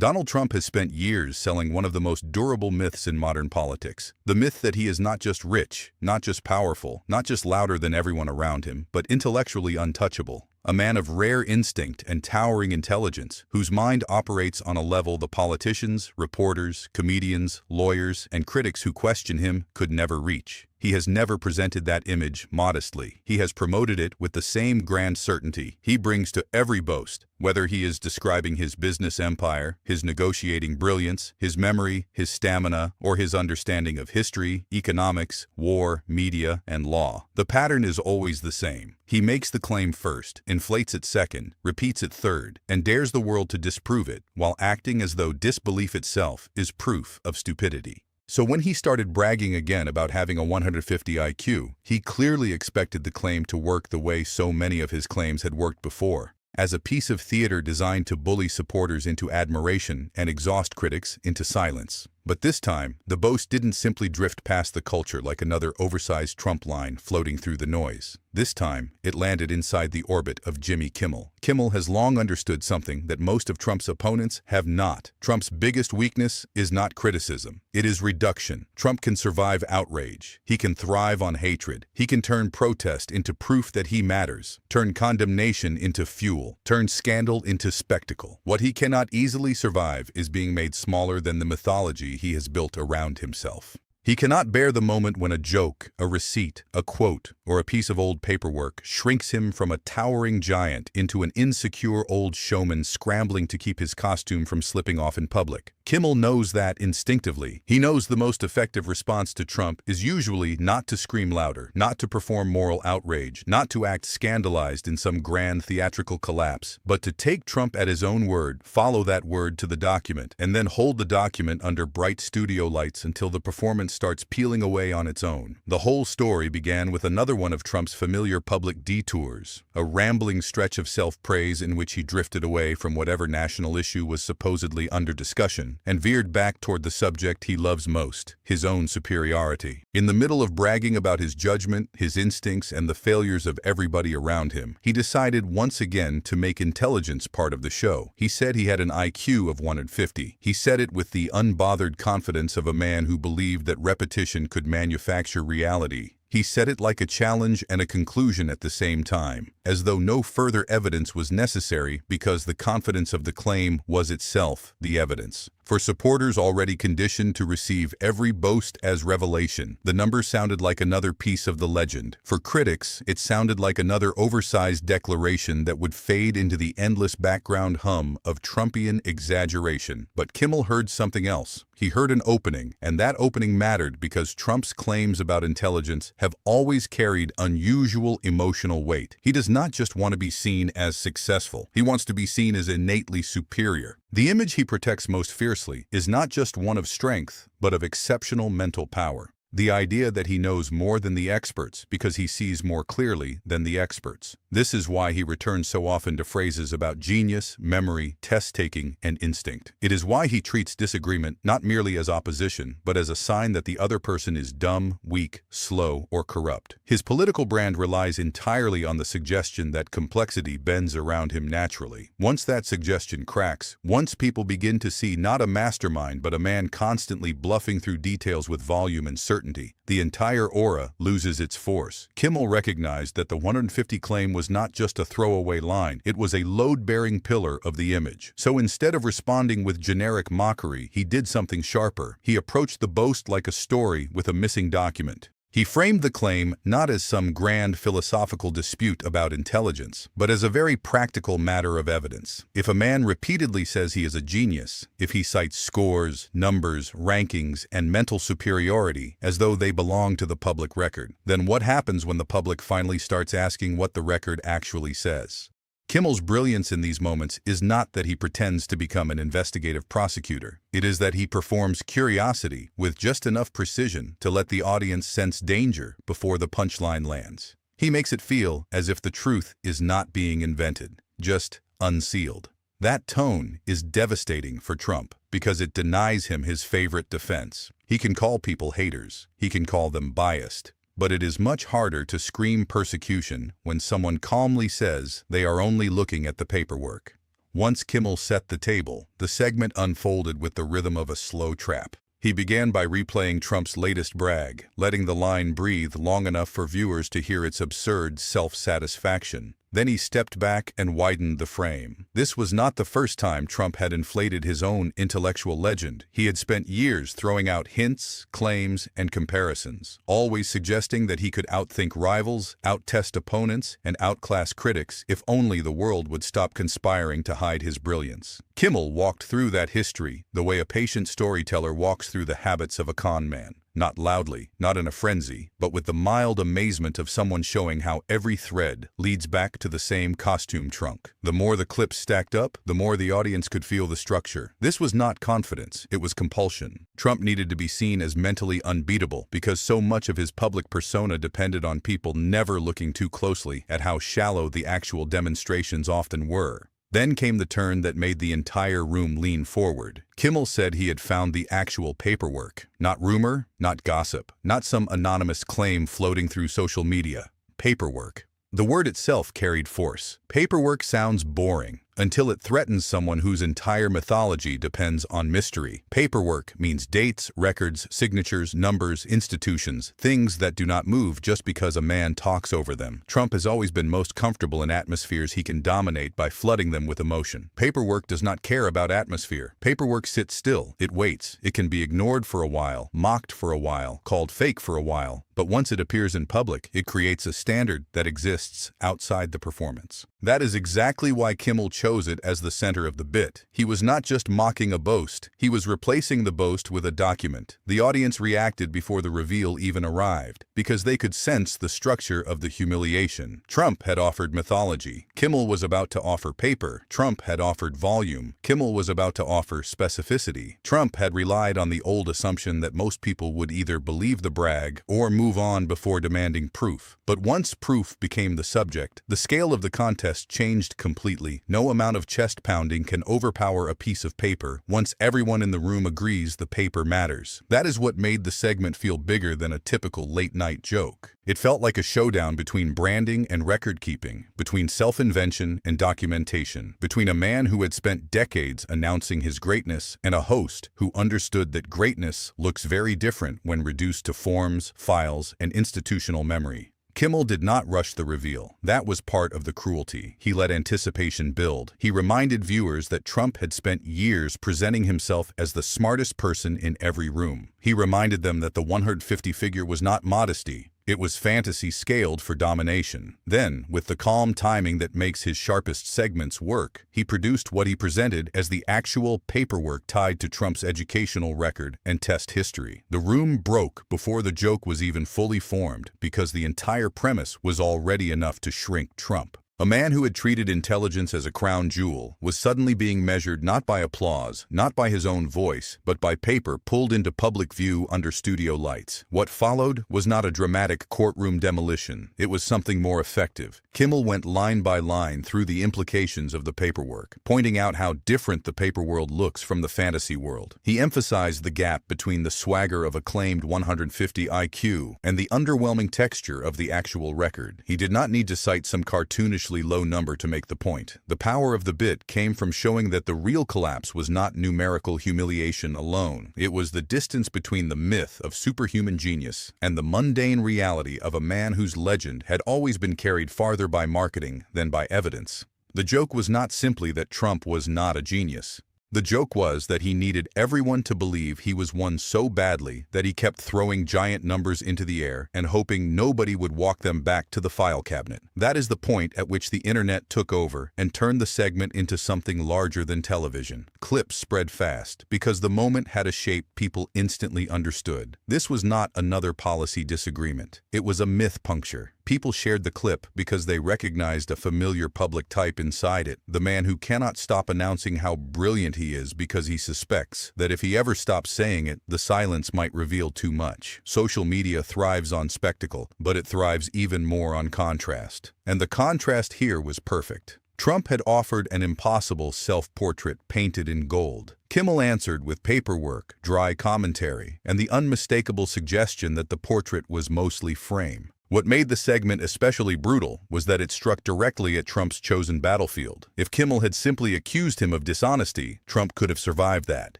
Donald Trump has spent years selling one of the most durable myths in modern politics. The myth that he is not just rich, not just powerful, not just louder than everyone around him, but intellectually untouchable. A man of rare instinct and towering intelligence, whose mind operates on a level the politicians, reporters, comedians, lawyers, and critics who question him could never reach. He has never presented that image modestly. He has promoted it with the same grand certainty he brings to every boast, whether he is describing his business empire, his negotiating brilliance, his memory, his stamina, or his understanding of history, economics, war, media, and law. The pattern is always the same. He makes the claim first, inflates it second, repeats it third, and dares the world to disprove it, while acting as though disbelief itself is proof of stupidity. So when he started bragging again about having a 150 IQ, he clearly expected the claim to work the way so many of his claims had worked before, as a piece of theater designed to bully supporters into admiration and exhaust critics into silence. But this time, the boast didn't simply drift past the culture like another oversized Trump line floating through the noise. This time, it landed inside the orbit of Jimmy Kimmel. Kimmel has long understood something that most of Trump's opponents have not. Trump's biggest weakness is not criticism. It is reduction. Trump can survive outrage. He can thrive on hatred. He can turn protest into proof that he matters, turn condemnation into fuel, turn scandal into spectacle. What he cannot easily survive is being made smaller than the mythology he has built around himself. He cannot bear the moment when a joke, a receipt, a quote, or a piece of old paperwork shrinks him from a towering giant into an insecure old showman scrambling to keep his costume from slipping off in public. Kimmel knows that instinctively. He knows the most effective response to Trump is usually not to scream louder, not to perform moral outrage, not to act scandalized in some grand theatrical collapse, but to take Trump at his own word, follow that word to the document, and then hold the document under bright studio lights until the performance starts peeling away on its own. The whole story began with another one of Trump's familiar public detours, a rambling stretch of self-praise in which he drifted away from whatever national issue was supposedly under discussion and veered back toward the subject he loves most, his own superiority. In the middle of bragging about his judgment, his instincts, and the failures of everybody around him, he decided once again to make intelligence part of the show. He said he had an IQ of 150. He said it with the unbothered confidence of a man who believed that repetition could manufacture reality. He said it like a challenge and a conclusion at the same time, as though no further evidence was necessary because the confidence of the claim was itself the evidence. For supporters already conditioned to receive every boast as revelation, the number sounded like another piece of the legend. For critics, it sounded like another oversized declaration that would fade into the endless background hum of Trumpian exaggeration. But Kimmel heard something else. He heard an opening, and that opening mattered because Trump's claims about intelligence have always carried unusual emotional weight. He does not just want to be seen as successful. He wants to be seen as innately superior. The image he protects most fiercely is not just one of strength, but of exceptional mental power. The idea that he knows more than the experts because he sees more clearly than the experts. This is why he returns so often to phrases about genius, memory, test-taking, and instinct. It is why he treats disagreement not merely as opposition, but as a sign that the other person is dumb, weak, slow, or corrupt. His political brand relies entirely on the suggestion that complexity bends around him naturally. Once that suggestion cracks, once people begin to see not a mastermind but a man constantly bluffing through details with volume and certainty, the entire aura loses its force. Kimmel recognized that the 150 claim was not just a throwaway line, it was a load-bearing pillar of the image. So instead of responding with generic mockery, he did something sharper. He approached the boast like a story with a missing document. He framed the claim not as some grand philosophical dispute about intelligence, but as a very practical matter of evidence. If a man repeatedly says he is a genius, if he cites scores, numbers, rankings, and mental superiority as though they belong to the public record, then what happens when the public finally starts asking what the record actually says? Kimmel's brilliance in these moments is not that he pretends to become an investigative prosecutor. It is that he performs curiosity with just enough precision to let the audience sense danger before the punchline lands. He makes it feel as if the truth is not being invented, just unsealed. That tone is devastating for Trump because it denies him his favorite defense. He can call people haters. He can call them biased. But it is much harder to scream persecution when someone calmly says they are only looking at the paperwork. Once Kimmel set the table, the segment unfolded with the rhythm of a slow trap. He began by replaying Trump's latest brag, letting the line breathe long enough for viewers to hear its absurd self-satisfaction. Then he stepped back and widened the frame. This was not the first time Trump had inflated his own intellectual legend. He had spent years throwing out hints, claims, and comparisons, always suggesting that he could outthink rivals, outtest opponents, and outclass critics if only the world would stop conspiring to hide his brilliance. Kimmel walked through that history the way a patient storyteller walks through the habits of a con man. Not loudly, not in a frenzy, but with the mild amazement of someone showing how every thread leads back to the same costume trunk. The more the clips stacked up, the more the audience could feel the structure. This was not confidence, it was compulsion. Trump needed to be seen as mentally unbeatable because so much of his public persona depended on people never looking too closely at how shallow the actual demonstrations often were. Then came the turn that made the entire room lean forward. Kimmel said he had found the actual paperwork. Not rumor, not gossip, not some anonymous claim floating through social media. Paperwork. The word itself carried force. Paperwork sounds boring until it threatens someone whose entire mythology depends on mystery. Paperwork means dates, records, signatures, numbers, institutions, things that do not move just because a man talks over them. Trump has always been most comfortable in atmospheres he can dominate by flooding them with emotion. Paperwork does not care about atmosphere. Paperwork sits still. It waits. It can be ignored for a while, mocked for a while, called fake for a while. But once it appears in public, it creates a standard that exists outside the performance. That is exactly why Kimmel chose it as the center of the bit. He was not just mocking a boast, he was replacing the boast with a document. The audience reacted before the reveal even arrived, because they could sense the structure of the humiliation. Trump had offered mythology. Kimmel was about to offer paper. Trump had offered volume. Kimmel was about to offer specificity. Trump had relied on the old assumption that most people would either believe the brag or move on before demanding proof. But once proof became the subject, the scale of the contest changed completely. No amount of chest pounding can overpower a piece of paper once everyone in the room agrees the paper matters. That is what made the segment feel bigger than a typical late-night joke. It felt like a showdown between branding and record-keeping, between self-invention and documentation, between a man who had spent decades announcing his greatness and a host who understood that greatness looks very different when reduced to forms, files, and institutional memory. Kimmel did not rush the reveal. That was part of the cruelty. He let anticipation build. He reminded viewers that Trump had spent years presenting himself as the smartest person in every room. He reminded them that the 150 figure was not modesty. It was fantasy scaled for domination. Then, with the calm timing that makes his sharpest segments work, he produced what he presented as the actual paperwork tied to Trump's educational record and test history. The room broke before the joke was even fully formed because the entire premise was already enough to shrink Trump. A man who had treated intelligence as a crown jewel was suddenly being measured not by applause, not by his own voice, but by paper pulled into public view under studio lights. What followed was not a dramatic courtroom demolition. It was something more effective. Kimmel went line by line through the implications of the paperwork, pointing out how different the paper world looks from the fantasy world. He emphasized the gap between the swagger of a claimed 150 IQ and the underwhelming texture of the actual record. He did not need to cite some cartoonish low number to make the point. The power of the bit came from showing that the real collapse was not numerical humiliation alone. It was the distance between the myth of superhuman genius and the mundane reality of a man whose legend had always been carried farther by marketing than by evidence. The joke was not simply that Trump was not a genius. The joke was that he needed everyone to believe he was one so badly that he kept throwing giant numbers into the air and hoping nobody would walk them back to the file cabinet. That is the point at which the internet took over and turned the segment into something larger than television. Clips spread fast because the moment had a shape people instantly understood. This was not another policy disagreement. It was a myth puncture. People shared the clip because they recognized a familiar public type inside it, the man who cannot stop announcing how brilliant he is because he suspects that if he ever stops saying it, the silence might reveal too much. Social media thrives on spectacle, but it thrives even more on contrast. And the contrast here was perfect. Trump had offered an impossible self-portrait painted in gold. Kimmel answered with paperwork, dry commentary, and the unmistakable suggestion that the portrait was mostly frame. What made the segment especially brutal was that it struck directly at Trump's chosen battlefield. If Kimmel had simply accused him of dishonesty, Trump could have survived that.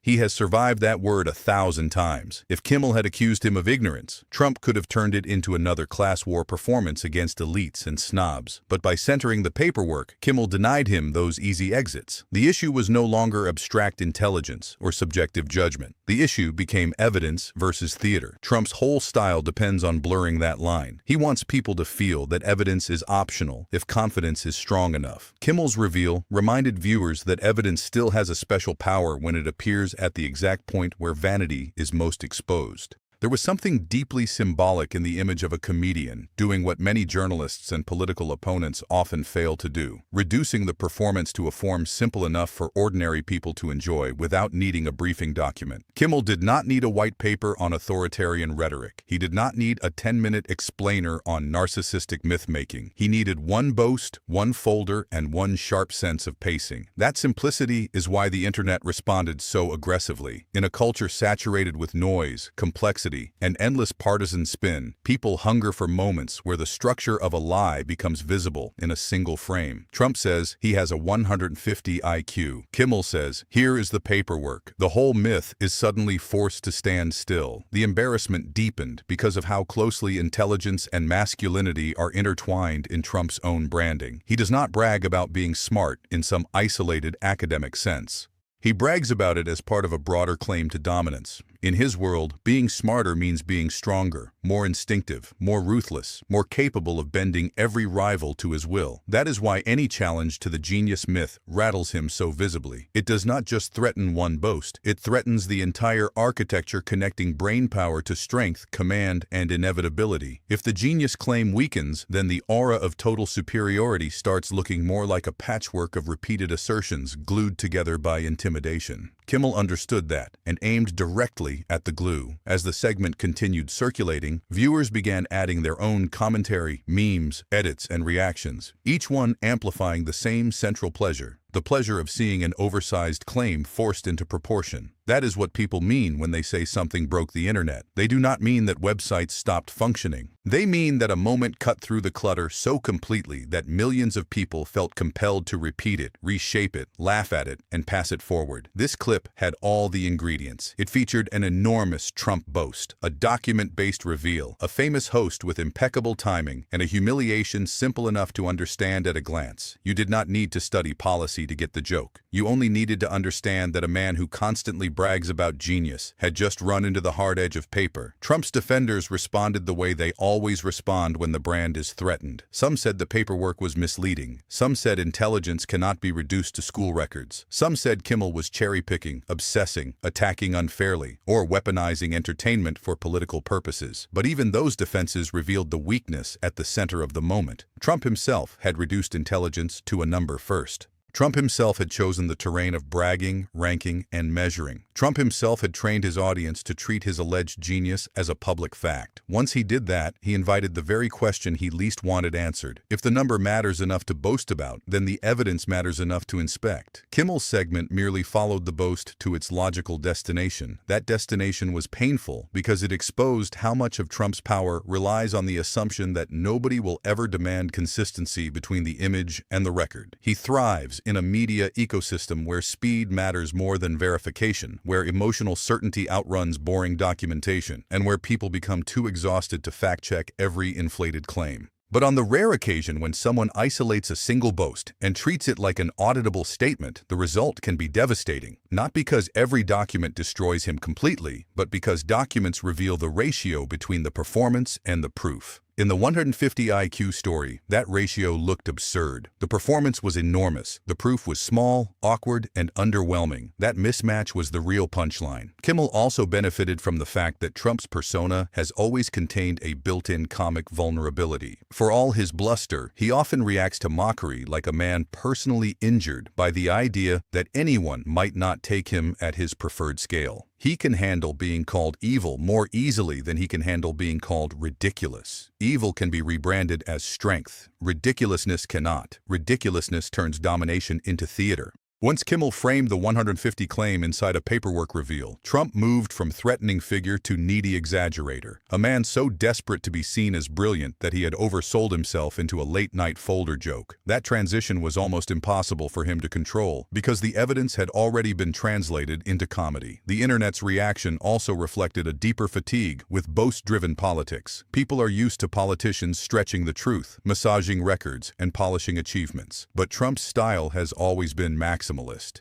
He has survived that word 1,000 times. If Kimmel had accused him of ignorance, Trump could have turned it into another class war performance against elites and snobs. But by centering the paperwork, Kimmel denied him those easy exits. The issue was no longer abstract intelligence or subjective judgment. The issue became evidence versus theater. Trump's whole style depends on blurring that line. He wants people to feel that evidence is optional if confidence is strong enough. Kimmel's reveal reminded viewers that evidence still has a special power when it appears at the exact point where vanity is most exposed. There was something deeply symbolic in the image of a comedian doing what many journalists and political opponents often fail to do, reducing the performance to a form simple enough for ordinary people to enjoy without needing a briefing document. Kimmel did not need a white paper on authoritarian rhetoric. He did not need a 10-minute explainer on narcissistic myth-making. He needed one boast, one folder, and one sharp sense of pacing. That simplicity is why the internet responded so aggressively. In a culture saturated with noise, complexity, and endless partisan spin, people hunger for moments where the structure of a lie becomes visible in a single frame. Trump says he has a 150 IQ. Kimmel says, here is the paperwork. The whole myth is suddenly forced to stand still. The embarrassment deepened because of how closely intelligence and masculinity are intertwined in Trump's own branding. He does not brag about being smart in some isolated academic sense. He brags about it as part of a broader claim to dominance. In his world, being smarter means being stronger, more instinctive, more ruthless, more capable of bending every rival to his will. That is why any challenge to the genius myth rattles him so visibly. It does not just threaten one boast, it threatens the entire architecture connecting brainpower to strength, command, and inevitability. If the genius claim weakens, then the aura of total superiority starts looking more like a patchwork of repeated assertions glued together by intimidation. Kimmel understood that and aimed directly at the glue. As the segment continued circulating, viewers began adding their own commentary, memes, edits, and reactions, each one amplifying the same central pleasure. The pleasure of seeing an oversized claim forced into proportion. That is what people mean when they say something broke the internet. They do not mean that websites stopped functioning. They mean that a moment cut through the clutter so completely that millions of people felt compelled to repeat it, reshape it, laugh at it, and pass it forward. This clip had all the ingredients. It featured an enormous Trump boast, a document-based reveal, a famous host with impeccable timing, and a humiliation simple enough to understand at a glance. You did not need to study policy to get the joke. You only needed to understand that a man who constantly brags about genius had just run into the hard edge of paper. Trump's defenders responded the way they always respond when the brand is threatened. Some said the paperwork was misleading. Some said intelligence cannot be reduced to school records. Some said Kimmel was cherry-picking, obsessing, attacking unfairly, or weaponizing entertainment for political purposes. But even those defenses revealed the weakness at the center of the moment. Trump himself had reduced intelligence to a number first. Trump himself had chosen the terrain of bragging, ranking, and measuring. Trump himself had trained his audience to treat his alleged genius as a public fact. Once he did that, he invited the very question he least wanted answered. If the number matters enough to boast about, then the evidence matters enough to inspect. Kimmel's segment merely followed the boast to its logical destination. That destination was painful because it exposed how much of Trump's power relies on the assumption that nobody will ever demand consistency between the image and the record. He thrives in a media ecosystem where speed matters more than verification, where emotional certainty outruns boring documentation, and where people become too exhausted to fact-check every inflated claim. But on the rare occasion when someone isolates a single boast and treats it like an auditable statement, the result can be devastating. Not because every document destroys him completely, but because documents reveal the ratio between the performance and the proof. In the 150 IQ story, that ratio looked absurd. The performance was enormous. The proof was small, awkward, and underwhelming. That mismatch was the real punchline. Kimmel also benefited from the fact that Trump's persona has always contained a built-in comic vulnerability. For all his bluster, he often reacts to mockery like a man personally injured by the idea that anyone might not take him at his preferred scale. He can handle being called evil more easily than he can handle being called ridiculous. Evil can be rebranded as strength. Ridiculousness cannot. Ridiculousness turns domination into theater. Once Kimmel framed the 150 claim inside a paperwork reveal, Trump moved from threatening figure to needy exaggerator, a man so desperate to be seen as brilliant that he had oversold himself into a late-night folder joke. That transition was almost impossible for him to control, because the evidence had already been translated into comedy. The internet's reaction also reflected a deeper fatigue with boast-driven politics. People are used to politicians stretching the truth, massaging records, and polishing achievements. But Trump's style has always been maximalist.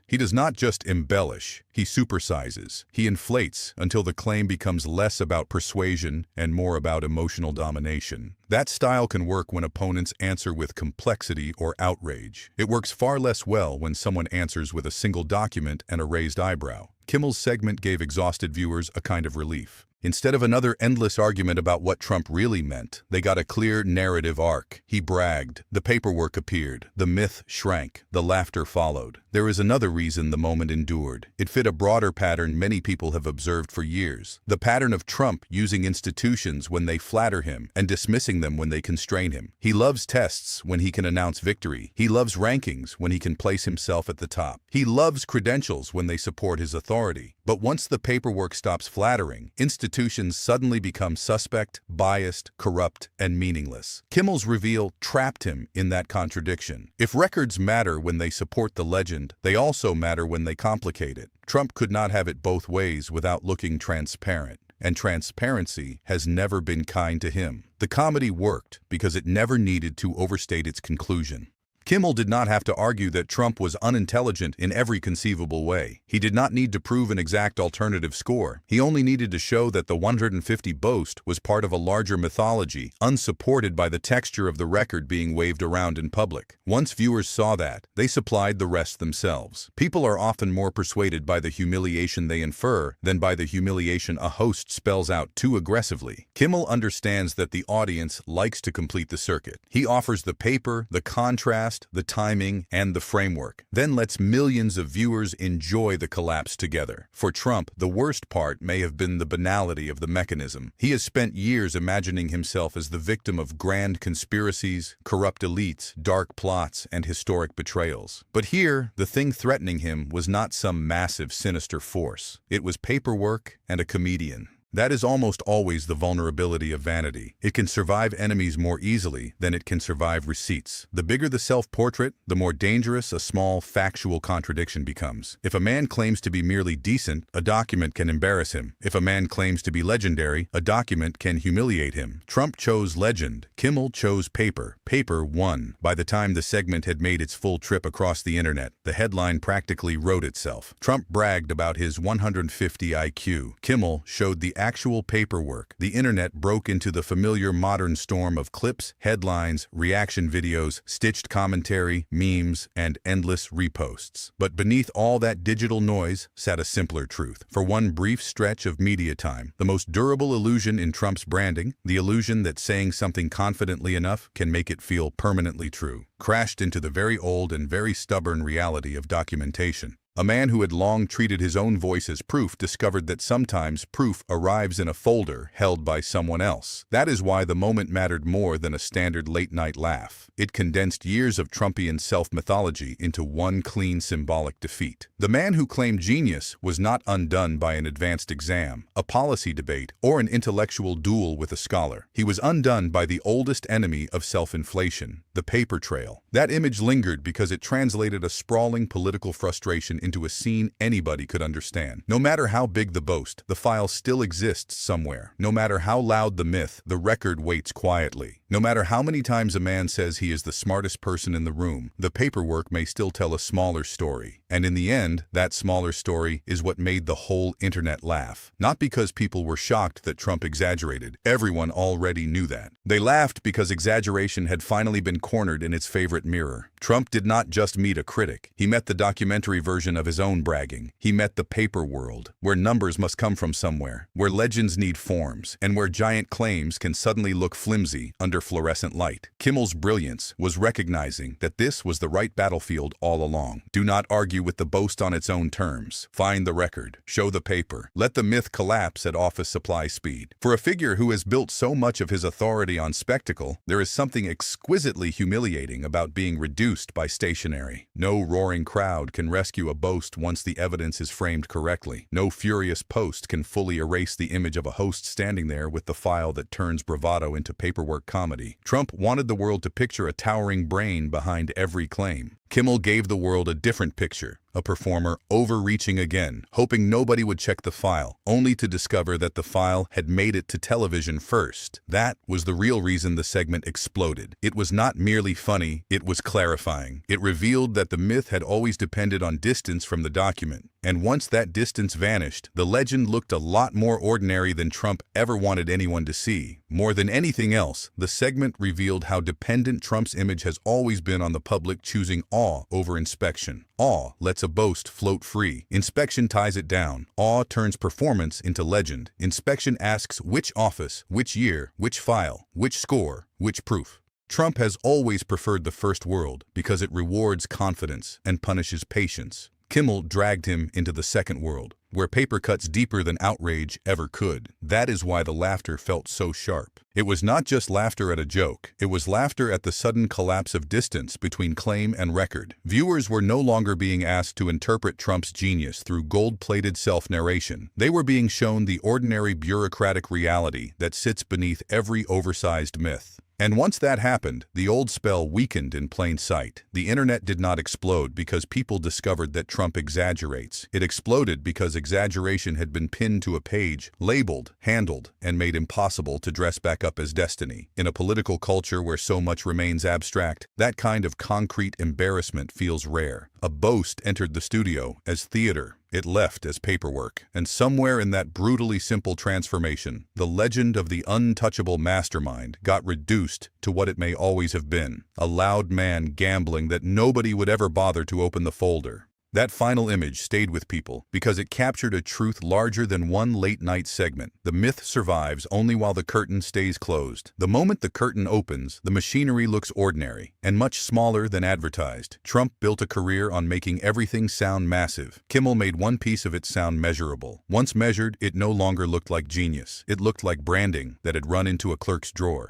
He does not just embellish, he supersizes. He inflates until the claim becomes less about persuasion and more about emotional domination. That style can work when opponents answer with complexity or outrage. It works far less well when someone answers with a single document and a raised eyebrow. Kimmel's segment gave exhausted viewers a kind of relief. Instead of another endless argument about what Trump really meant, they got a clear narrative arc. He bragged, the paperwork appeared, the myth shrank, the laughter followed. There is another reason the moment endured. It fit a broader pattern many people have observed for years. The pattern of Trump using institutions when they flatter him and dismissing them when they constrain him. He loves tests when he can announce victory. He loves rankings when he can place himself at the top. He loves credentials when they support his authority. But once the paperwork stops flattering, institutions suddenly become suspect, biased, corrupt, and meaningless. Kimmel's reveal trapped him in that contradiction. If records matter when they support the legend, they also matter when they complicate it. Trump could not have it both ways without looking transparent. And transparency has never been kind to him. The comedy worked because it never needed to overstate its conclusion. Kimmel did not have to argue that Trump was unintelligent in every conceivable way. He did not need to prove an exact alternative score. He only needed to show that the 150 boast was part of a larger mythology, unsupported by the texture of the record being waved around in public. Once viewers saw that, they supplied the rest themselves. People are often more persuaded by the humiliation they infer than by the humiliation a host spells out too aggressively. Kimmel understands that the audience likes to complete the circuit. He offers the paper, the contrast, the timing, and the framework, then lets millions of viewers enjoy the collapse together. For Trump, the worst part may have been the banality of the mechanism. He has spent years imagining himself as the victim of grand conspiracies, corrupt elites, dark plots, and historic betrayals. But here, the thing threatening him was not some massive, sinister force. It was paperwork and a comedian. That is almost always the vulnerability of vanity. It can survive enemies more easily than it can survive receipts. The bigger the self-portrait, the more dangerous a small, factual contradiction becomes. If a man claims to be merely decent, a document can embarrass him. If a man claims to be legendary, a document can humiliate him. Trump chose legend. Kimmel chose paper. Paper won. By the time the segment had made its full trip across the internet, the headline practically wrote itself. Trump bragged about his 150 IQ. Kimmel showed the actual paperwork. The internet broke into the familiar modern storm of clips, headlines, reaction videos, stitched commentary, memes, and endless reposts. But beneath all that digital noise sat a simpler truth. For one brief stretch of media time, the most durable illusion in Trump's branding, the illusion that saying something confidently enough can make it feel permanently true, crashed into the very old and very stubborn reality of documentation. A man who had long treated his own voice as proof discovered that sometimes proof arrives in a folder held by someone else. That is why the moment mattered more than a standard late-night laugh. It condensed years of Trumpian self-mythology into one clean symbolic defeat. The man who claimed genius was not undone by an advanced exam, a policy debate, or an intellectual duel with a scholar. He was undone by the oldest enemy of self-inflation, the paper trail. That image lingered because it translated a sprawling political frustration into a scene anybody could understand. No matter how big the boast, the file still exists somewhere. No matter how loud the myth, the record waits quietly. No matter how many times a man says he is the smartest person in the room, the paperwork may still tell a smaller story. And in the end, that smaller story is what made the whole internet laugh. Not because people were shocked that Trump exaggerated. Everyone already knew that. They laughed because exaggeration had finally been cornered in its favorite mirror. Trump did not just meet a critic. He met the documentary version of his own bragging. He met the paper world, where numbers must come from somewhere, where legends need forms, and where giant claims can suddenly look flimsy under under fluorescent light. Kimmel's brilliance was recognizing that this was the right battlefield all along. Do not argue with the boast on its own terms. Find the record. Show the paper. Let the myth collapse at office supply speed. For a figure who has built so much of his authority on spectacle, there is something exquisitely humiliating about being reduced by stationery. No roaring crowd can rescue a boast once the evidence is framed correctly. No furious post can fully erase the image of a host standing there with the file that turns bravado into paperwork comedy. Trump wanted the world to picture a towering brain behind every claim. Kimmel gave the world a different picture, a performer overreaching again, hoping nobody would check the file, only to discover that the file had made it to television first. That was the real reason the segment exploded. It was not merely funny, it was clarifying. It revealed that the myth had always depended on distance from the document. And once that distance vanished, the legend looked a lot more ordinary than Trump ever wanted anyone to see. More than anything else, the segment revealed how dependent Trump's image has always been on the public choosing awe over inspection. Awe lets a boast float free. Inspection ties it down. Awe turns performance into legend. Inspection asks which office, which year, which file, which score, which proof. Trump has always preferred the first world because it rewards confidence and punishes patience. Kimmel dragged him into the second world, where paper cuts deeper than outrage ever could. That is why the laughter felt so sharp. It was not just laughter at a joke. It was laughter at the sudden collapse of distance between claim and record. Viewers were no longer being asked to interpret Trump's genius through gold-plated self-narration. They were being shown the ordinary bureaucratic reality that sits beneath every oversized myth. And once that happened, the old spell weakened in plain sight. The internet did not explode because people discovered that Trump exaggerates. It exploded because exaggeration had been pinned to a page, labeled, handled, and made impossible to dress back up as destiny. In a political culture where so much remains abstract, that kind of concrete embarrassment feels rare. A boast entered the studio as theater. It left as paperwork, and somewhere in that brutally simple transformation, the legend of the untouchable mastermind got reduced to what it may always have been, a loud man gambling that nobody would ever bother to open the folder. That final image stayed with people because it captured a truth larger than one late-night segment. The myth survives only while the curtain stays closed. The moment the curtain opens, the machinery looks ordinary and much smaller than advertised. Trump built a career on making everything sound massive. Kimmel made one piece of it sound measurable. Once measured, it no longer looked like genius. It looked like branding that had run into a clerk's drawer.